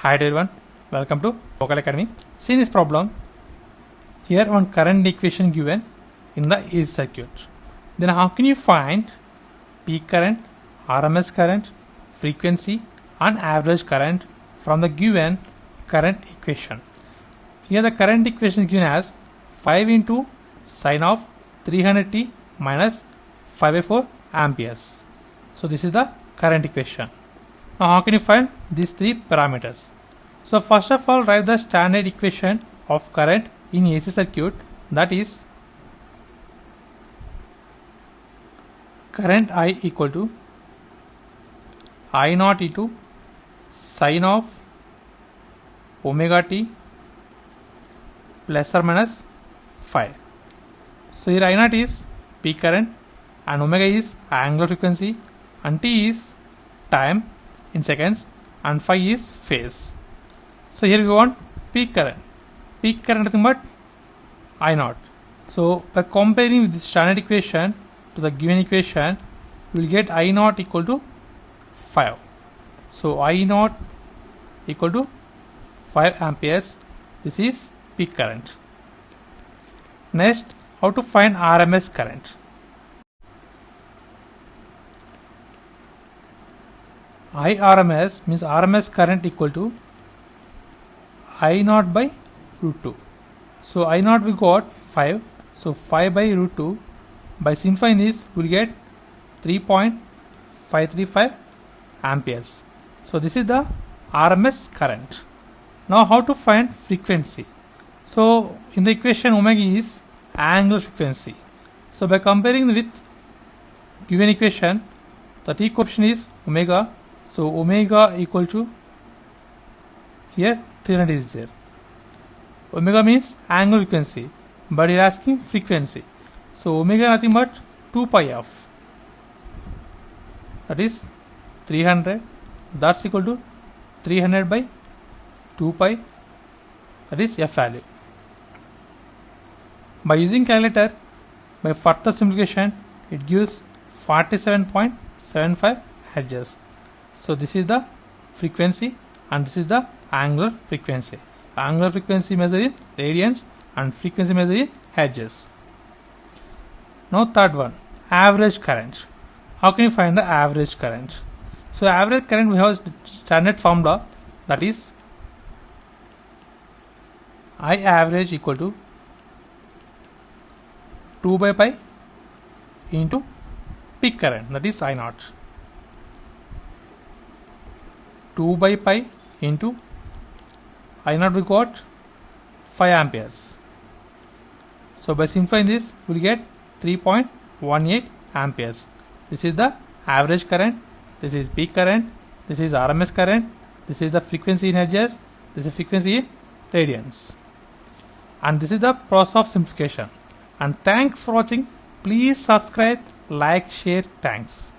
Hi everyone, welcome to Focal Academy. See this problem. Here one current equation given in the AC circuit. Then how can you find peak current, RMS current, frequency and average current from the given current equation? Here the current equation is given as 5 into sine of 300t minus 5/4 amperes. So this is the current equation. Now how can you find these three parameters? So first of all, write the standard equation of current in AC circuit, that is current I equal to I naught into sine of omega t plus or minus 5. So here I naught is peak current and omega is angular frequency and t is time in seconds and phi is phase. So here we want peak current. Peak current nothing but I naught. So by comparing with the standard equation to the given equation, we will get I naught equal to 5. So I naught equal to 5 amperes. This is peak current. Next, how to find RMS current? IRMS means RMS current equal to I naught by root 2. So I naught we got 5. So 5 by root 2. By simplifying this, we will get 3.535 amperes. So this is the RMS current. Now how to find frequency? So in the equation omega is angular frequency. So by comparing with given equation, the T coefficient is omega. So omega equal to here 300 is there. Omega means angular frequency, but you are asking frequency. So omega nothing but 2 pi f, that is 300, that's equal to 300 by 2 pi, that is f value. By using calculator, by further simplification, it gives 47.75 hertz. So this is the frequency and this is the angular frequency. Angular frequency measured in radians and frequency measured in hertz. Now third one, average current. How can you find the average current? So average current, we have standard formula, that is I average equal to 2 by pi into peak current, that is I naught. 2 by pi into I naught we got 5 amperes. So by simplifying this, we will get 3.18 amperes. This is the average current, this is peak current, this is RMS current, this is the frequency in hertz, this is frequency in radians. And this is the process of simplification. And thanks for watching. Please subscribe, like, share. Thanks.